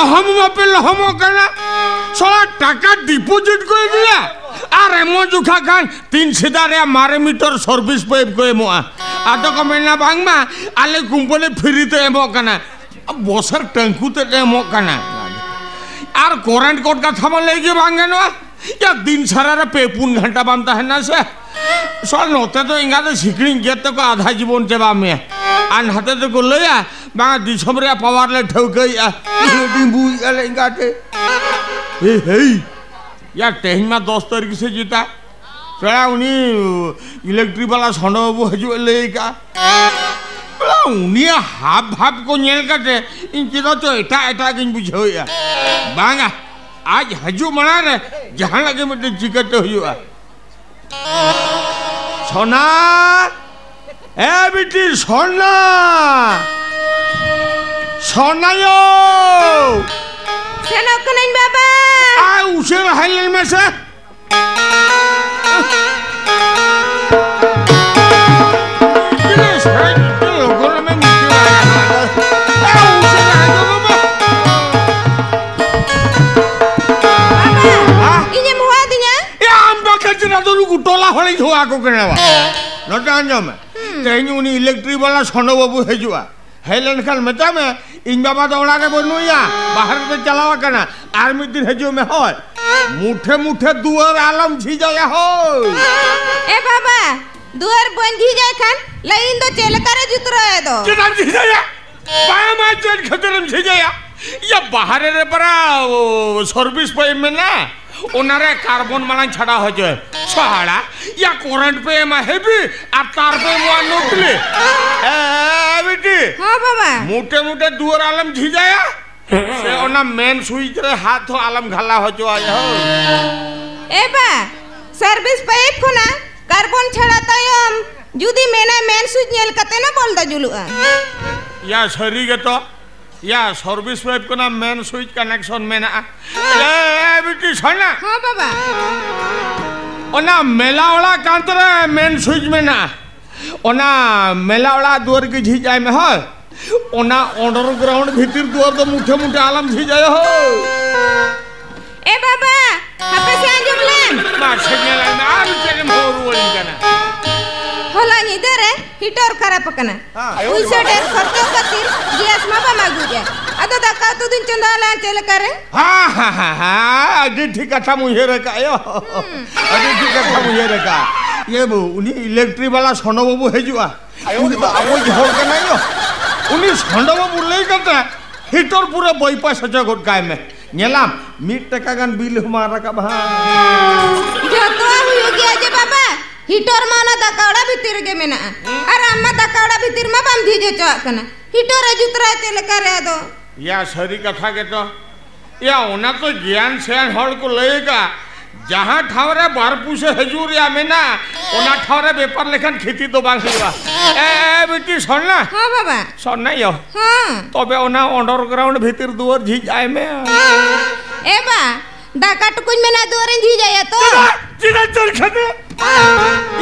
লহম মাপে লহম কেনা সলা টাকা ডিপোজিট করে দিয়া আর এমন জুখা খান 3 সিদারে মারে মিটার সার্ভিস পাইপ করে মোয়া আদো কমে না বাংমা আলে কোম্পানি ফ্রিতে এমো কেনা বসার ট্যাঙ্কুতে এমো কেনা আর কারেন্ট কোড का थामा लेके बांगे ना या दिन सारा रे 3 घंटा बनता है ना से सर नोते तो इंगा तो सिकरिंग गेट तो आधा जीवन जेबा में आन हाते तो गोलया बा दिसमरे पावर ले ठौके या डिंबू ले इंगाटे हे या तेहिन में 10 तारीख से जीता सरा उनी इलेक्ट्रिक वाला सनो बाबू हजू लेका उनी हाफ हाफ को नेल काटे इनके तो एटा एटा किन बुझोया बांगा आज हजू मना रे जहां लगे मत जिकट होयुआ सोना ए बेटी सोना सोना यो सेनो कनन बाबा आ उसे हाइल में से टोला होली हुआ को कनेवा नटा अंजम तेनु नी इलेक्ट्रिक वाला सनो बाबू हेजुआ हेलन खान मेता में इन बाबा दौड़ा के बनुया बाहर पे चलावा कना आर्मी दिन हेजो में हो मुठे मुठे दुआर आलम छी जाया हो ए बाबा दुआर बन छी जाय खान लाइन दो चेल करे जुतरो है दो किदान छी जाया बाया मा चेल खतरम छी जाया या बाहर रे परा सर्विस पे में ना ओनारे कार्बन माला छड़ा हो जाए सहाड़ा या करंट पे मा हेवी आ तार पे मुआ नोकले ए बेटी हां बाबा मोटे मोटे दुआर आलम झी जाया से ओना मेन स्विच रे हाथ हो आलम घाला हो जो आया हो ए बा सर्विस पाइप खोना कार्बन छड़ा तयम जुदी मेना मेन स्विच नेल कते ना बोल दा जुलुआ या सरी के तो या सर्विस पाइप को ना मेन स्विच कनेक्शन में ना ए बेटी सुना हां बाबा ओना मेला वाला कांतरे मेन स्विच में ना ओना मेला वाला दुआर की झी जाय में हो ओना अंडरग्राउंड भीतर दुआर तो मुठे मुठे आलम झी जाय हो ए बाबा हपे से आंजुबलेन मा छगेला ना चले मोर वली कना होला इधर है हीटर खराब कना उइसे डेर खर्चो खातिर गैस माबा मागु जा अदा दका तो दिन चंदाला चल करे हां हां हां अजी ठीक कथा मुझे रे का यो अजी ठीक कथा मुझे रे का ये बो उनी इलेक्ट्रिक वाला सनो बाबू हेजुआ उनी बाबू झोर के नहीं हो उनी सनो बाबू लई करता हीटर पूरा बाईपास सजा गोट काय में नेलाम 1 टका गन बिल हमारा का भा जतो हुयो गया जे बाबा हीटर माना दकावड़ा भीतर के मेना अरे अम्मा दकावड़ा भीतर में बम धीजे चकना हीटर जुतरा चल करे दो या सरी कथा के तो या ओना तो ज्ञान से हल को लेगा जहां ठावरे बारपू से हजूर या मेना ओना ठावरे पेपर लेखन खेती तो बांगवा ए बेटी सुन ना हां बाबा सुन ना यो हां तबे ओना अंडरग्राउंड भीतर दुआर झी जाय में ए बा डाका टुकुन में ना दुआर झी जाय तो जिना चल खते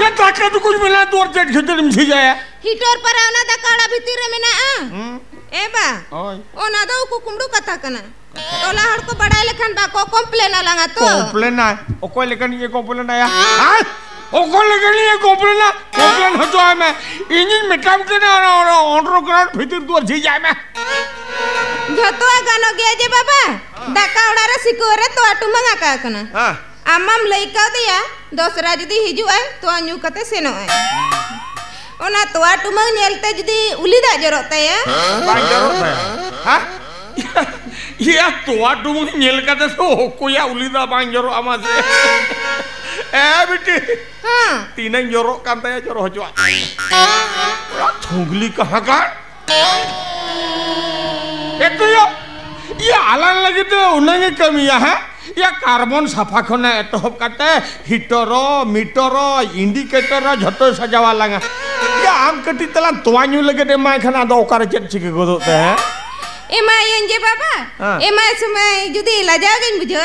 ये डाका टुकुन में ना दुआर चढ़ खते में झी जाय हीटर पर ओना दकावड़ा भीतर में ना ए बा ओना दो कुकुमडू कथा कना तोला हड़ को बड़ा लेखन बा को कंप्लेन लगा तो कंप्लेन ना ओ कोई लेखन ये कंप्लेन आया हां ओ कोई लेखन ये कंप्लेन हो तो मैं इंजन मिटाम के ना अंडरग्राउंड भीतर दुआर झी जाय में जतो गानो गया जे बाबा दकावड़ा रे सिकोरे तो आटू मंगा का कना हां आमाम लइका दिया दोसरा जदी हिजु आए तो अन्यू कते सेनो आए ओना तो आटू मंग नेलते जदी उलीदा जरोता है बाई जरोता है हां ये तोआ तुम नेल कते तो कोया उलीदा बाई जरो आमा से ए बेटी हां तीन जरो कांता जरो हजवा थोगली कहां का ए तो ये आलान लगे तो उन्हें कमिया है या कार्बन सफा खने एतहब काटे हीटर मीटर इंडिकेटर झतो सजावा लगा या आम कटी तला तोवान्यू लगे दे माय खना दो ओकार चेत चिके गोदोते हैं एमा यंजे बाबा एमा समय जुदी लजा गइन बुझो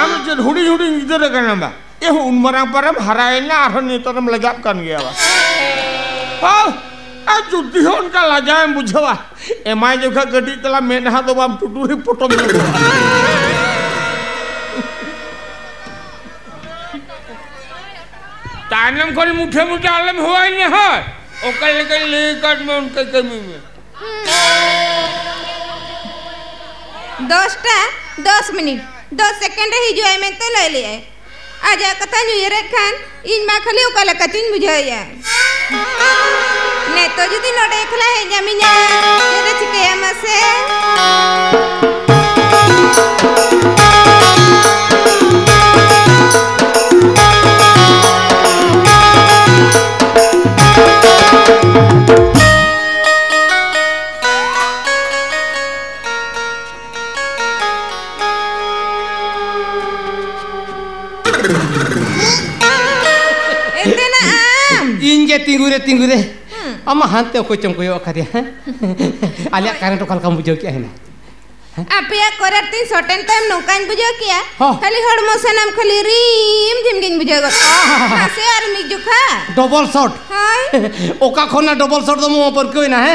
आम जे हुडी हुडी इधर कना बा ए उनमरा परम हरायना आरो नेतरम लगाप कान गया बा हां आ जुटी हो उनका लाजाएं बुझवा एमाय जोखा गड्डी तला मेनहा तो बाम टुटुरी पोटो में तानम कोई मुठे मुठे आलम हुआ ही नहीं है ओकर लेकर लेकर में उनके कमी में 10 मिनिट 10 सेकंड हिजुआई में ते ले लिए आजा कथा न्यूयर खान इन मा खाली ओका लकातिन बुझाया ने तो जुदी नोडे खला है जमीना जेरे चिके मसे tinggu deh. Ama hantu aku cengkoyo kari. Alia karen to kalau kamu bujuk ya ini. Apa ya korar tin soten time nukan bujuk ya? Kali hor mosanam kali rim jimgin bujuk. Masih ada mijuka. Double shot. Oka khona double shot tuh mau pergi na he?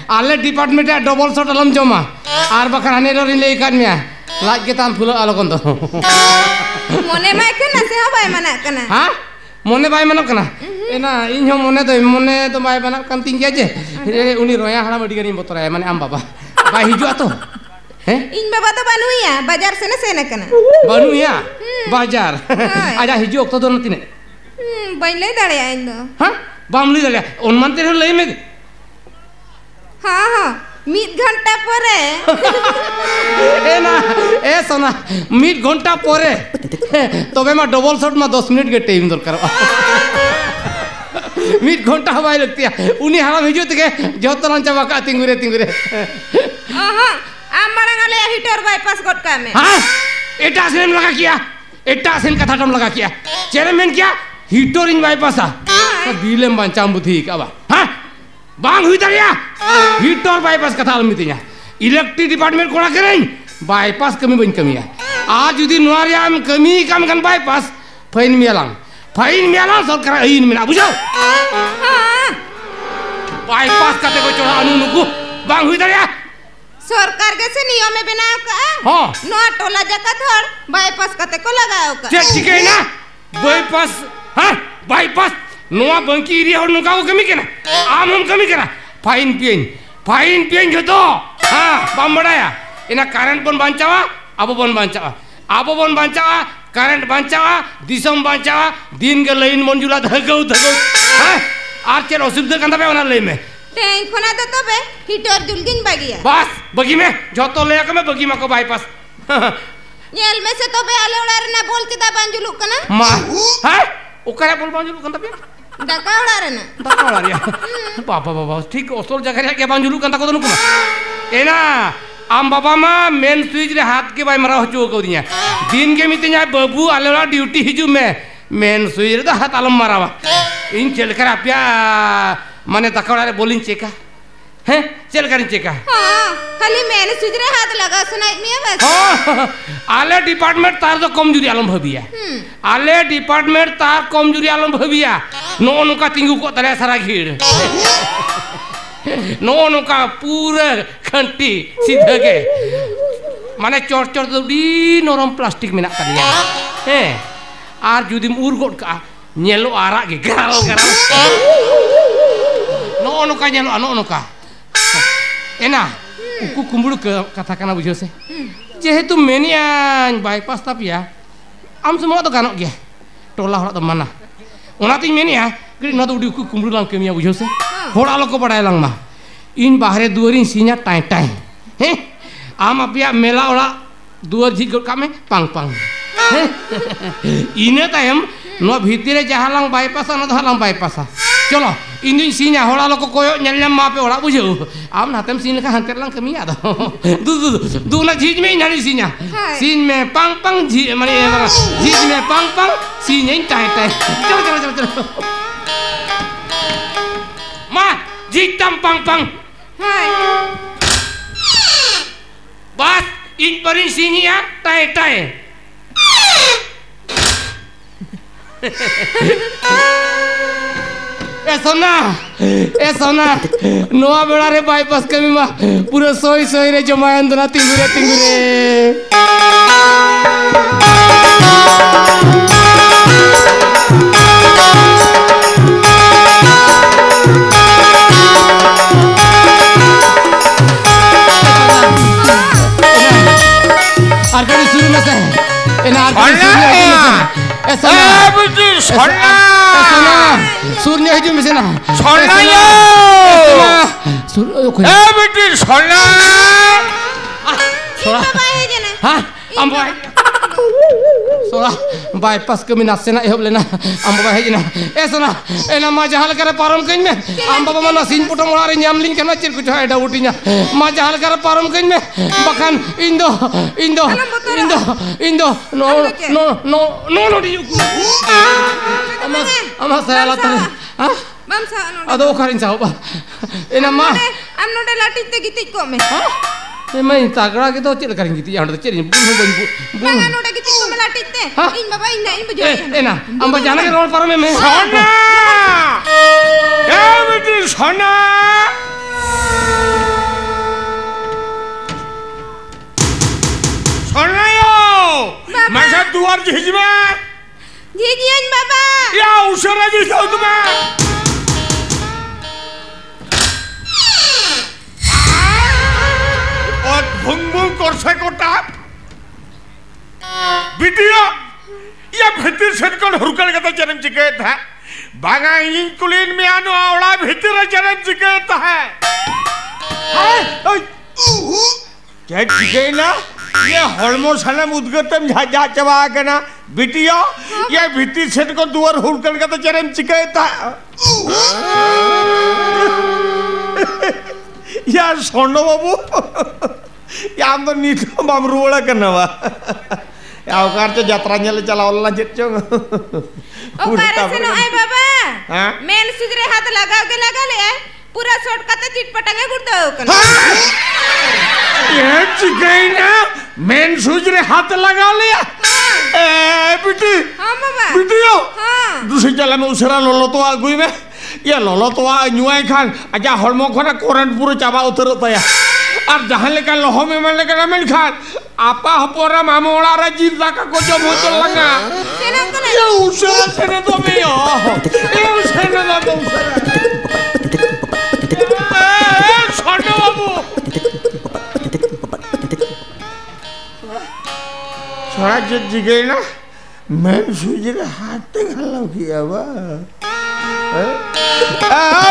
Ale department ya double shot alam joma. Arba karane lorin le ikan ya. Lagi kita ambil alo kondo. Mone mai kan nasi apa yang mana kana? Hah? Mone bay mana kana? Ena inyo mone to bay mana kan tinggi aja. Uni roya hara madi gani motor ya mana am baba. Bay hijau atuh. In baba to banu ya, bajar sena kana. Banu ya? Bajar. Aja hijau okto dono tine. Bain le dale ya indo. Hah? Bam le dale. On man tere le me. हाँ meet घंटा परे सोना meet घंटा परे तबे मा double shot मा 10 minute के टाइम दरकार मीट घंटा हवाई लगती है उन्हीं हराम हिजो तके जतो लन चाबा का तिंगुरे आमड़ा गले हीटर बाईपास गटका में हां एटा सेन लगा किया एटा सेन कथा टम लगा किया चेयरमैन क्या हीटर इन बाईपास बिलेम बांचाम बुद्धि का बा हां बांग हुई तरिया हीटर बाईपास कथा अलमितिया इलेक्ट्रिक डिपार्टमेंट कोना करें बाईपास कमी बन कमी है आज यदि नोरिया में कमी कम गन बाईपास फाइन मियालां सरकार अइन मिना बुझो बाईपास कते को चोरा अनु नुकु बांग हुई तरिया सरकार के से नियम में बनाओ का हां नो टोला जका थर बाईपास कते को लगाओ का ठीक है ना बाईपास हां बाईपास नोआ बंकी एरिया और नुका को कमी केना आम हम कमी केना फाइन पियन जो तो हां बमड़ाया इना करंट बन बांचावा आबो बन बांचावा करंट बांचावा दिसम बांचावा दिन के लाइन मंजुला धगौ हां आर चेर असुविधा कंदा पे ओना लई में टें खोना तो तबे हीटर जुलगिन बागिया बस बगी में जतो ले के में बगी मको बाईपास नेल में से तबे आले उड़ारे ना बोलती दा बांजुलु कना मा हां ओकरा बोल बांजुलु कंदा पे डका उड़ारे ना बाबा ठीक ओसल जगह के बांजुलु कंदा को नुकुमा एना आम बाबा मा मेन स्विच रे हाथ के बाय मरा होचो को दिया दिन के मितिया बाबू आलेला ड्यूटी हिजु में मेन स्विच रे हाथ आलम मारावा इन चल कर आपिया माने तकड़ा रे बोलिन चेका हैं चल करिन चेका हां खाली मेन स्विच रे हाथ लगा सुनाई में बस आले डिपार्टमेंट तार तो कमजोरी आलम भबिया आले डिपार्टमेंट तार कमजोरी आलम भबिया नो नुका तिंगु को तरे सारा घीड़ नो नुका पूरा खंटी सीधा के माने चोर तो डी नरम प्लास्टिक में ना करिया हैं आर जुदी उर गोट का नेलो आरा के गराल नो नुका नेलो नो नुका एना उकु कुम्बुड़ कथा कना बुझो से जेहेतु मेनिया बाईपास तापिया आम semua तो गानो गया टोला हड़ा तो माना ओनाती मेनिया गरी ना तो उडी उकु कुम्बुड़ लांग कमिया बुझो से होड़ा लोको बड़ाय लांग मा इन बाहरे दुआरिन सिnya टाई हे आम अपिया मेला ओड़ा दुआर झिक का में पांग इने तायम नो भीतरे जहां लांग बाईपास ना तो लांग बाईपास चलो इंदिन सिnya होड़ा लोको कोयो nyam मा पे ओड़ा बुझो आम नातेम सिन का हंतर लांग कमिया दू ना झिज में नारी सिnya सिन में पांग झी माने झिज में पांग सिnya टाई चलो मा झिज तम पांग हाय बस इन परिन सिnya टाई सोना नोआ बेड़ा रे बाईपास कमी मा पूरा सोई सोई रे जमायन दना तिंगुरे आरकड़ी शुरू में से सूर्य हजू में से ना बाईपास कमी नासे ना एहब लेना आम बाबा हेजना ए सोना एना मा जहाल करे पारम कइन में आम बाबा मना सिन पुटम ओड़ा रे ᱧᱟᱢ ᱞᱤᱧ ᱠᱟᱱᱟ ᱪᱮᱫ ᱠᱚ ᱪᱚ ᱮᱰᱟ ᱩᱴᱤᱧᱟ मा जहाल करे पारम कइन में बखान ᱤᱧ ᱫᱚ no ᱰᱤᱭᱩᱠᱩ ama saya latare ha bam sa no ado okarin saoba ena ma am no de latik te gitik ko me मैं तागड़ा के तो चल करेंगे ती यार तो चल बुन bang no de gitik ko me latik te in baba in na in bujo ए ना हम जाना के रोड पर में सोना ए बेटी सोना सोना यो मैं दुआर झिझमे झिझियन बाबा या उसरा जी सो तुम्हें और भुंगभुंग करसे कोटा बिटिया ये भीतर सेट हुरकल का जन्म चिकेत है बागा इंजिन कुलीन में आनो आवड़ा भीतर जन्म चिकेत है क्या चिके ना ये हॉर्मो सलम उद्गतम जा चबा के ना बिटिया ये भीतर सेट को दुआर हुरकल का जन्म चिकेत है यार सोनो बाबू यार तो नीतो बाबरू वाला करना वा यार कार तो यात्रा न्याले चला वाला जेच्चो ओ कार से नो आए बाबा मेन सुजरे हाथ लगा ले पूरा शॉर्ट का चिट पटांगे गुड़ता हो ये चिकना मेन सुजरे हाथ लगा लिया ए बिटी हां बाबा बिटियो हां दूसरी चला में उसरा लोलो तो आगुई में ये लोलो तो न्यूआई खान आजा हॉर्मो खाना करंट पूरा चाबा उतरता है और जहाँ लेकर लोहो में मन लेकर रमेन खान आपा हपोरा मामोड़ा रा जिंदा का को जो बोतल लगा ये उसरा सेने तो में यो ये उसरा ना तो उसरा छोटे बाबू छोड़ा जिद गई ना मैं सूझ के हाथ ते घाला किया बा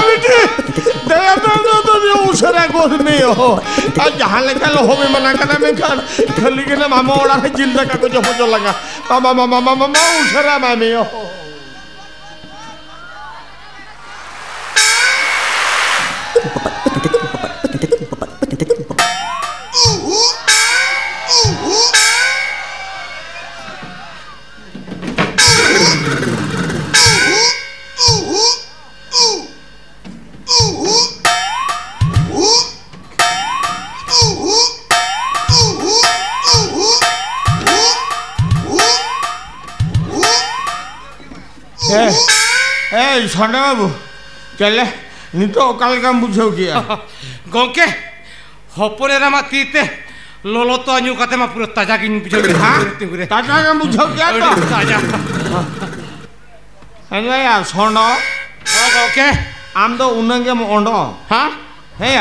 बेटी दया तो ये उसरा गोद में हो आज जहाँ लेकर लो में मना करना में खान खली के ना मामा ओड़ा है जिंदा का कुछ हो जो लगा मामा उसरा में हो सोना बाबू चले नहीं तो कल काम बुझो किया गोंके हपोरे रमा तीते लोलो तो अन्यू कते मा पूरा ताजा किन बुझो हां ताजा काम बुझो किया तो ताजा है यार सोना ओ गोंके आम तो उनंगे में ओंडो हां है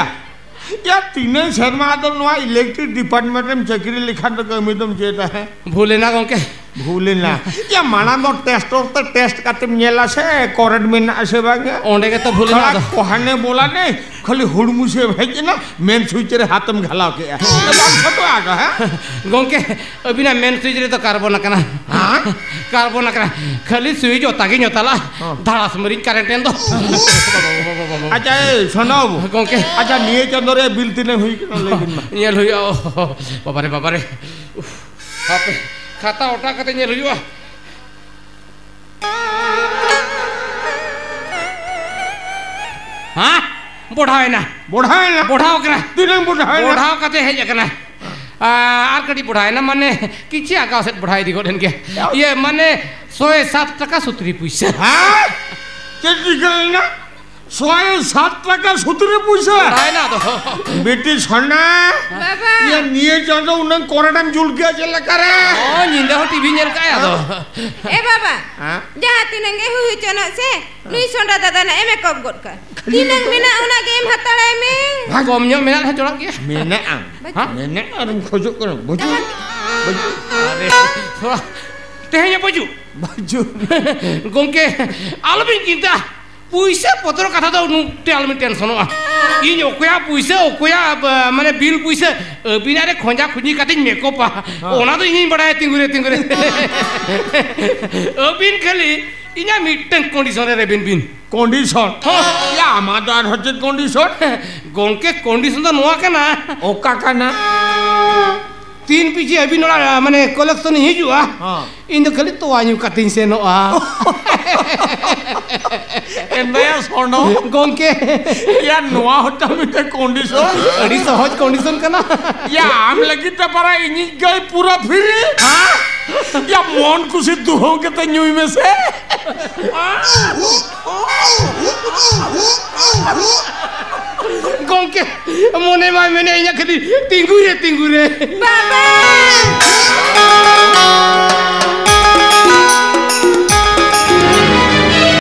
यार तीने शर्मा तो नवा इलेक्ट्रिक डिपार्टमेंट में चक्री लिखा तो कमी तुम चेता है भूले ना गोंके भूले ना या माना तो टेस्ट करते मेला से करंट में ना से बागे ओंडे के तो भूले ना तो कोहाने बोला नहीं खाली हुड़मु से भेज ना मेन स्विच रे हाथ में घाला के बात तो आगा है गोंके अभी ना मेन स्विच रे तो कार्बन कना हां कार्बन कना खाली स्विच होता के नताला धाड़ास मरी करंट एंदो अच्छा सुनो गोंके अच्छा निये चंदरे बिल तिने हुई के लेकिन ये लइयो बाबा रे आपे खाता ओटा कते ये लइयो हां बढ़ावे ना बढ़ाओ कना तिने बढ़ाओ कते है जकना आर कड़ी बढ़ाए ना माने किछि आका से बढ़ाई दिगो देन के ये माने 107 টাকা 70 পয়সা हां के दिगल ना 107 টাকা সুতরে পয়সা নাই না তো বেটি সোনা বাবা ইয়া নিয়ে যাও উনাং কোরাটাম জুলকে আছে লেকারে ও নিন্দা হো টিভি nyel kaya to এ বাবা হ্যাঁ jahat tinang ge hui chona se nui sonda dada na eme kop got ka tinang mena una game hatalai me kom nyok mena ha colak ya mena ang Hah? mena arum khojuk kono baju baju tehnya baju baju gongke alabin cinta puisa potro kata do nu te almin tension ah ini okoya puisa okoya mane bill puisa binare khonja khunji katin makeup ah ona to ini badai tingure bin khali inya mitten condition re bin condition ya amadar hocche condition gongke condition to noa kana o kakana 3 piji abin ola mane collection hijua indo khali to anyu katin se no ah enaya sono gongke ya noa hota mite condition adi sahoj condition kana ya am lagi ta para ini gai pura free ha ya mon kusi duho ke te nyui me se gongke mone mai mene inya khali tingure baba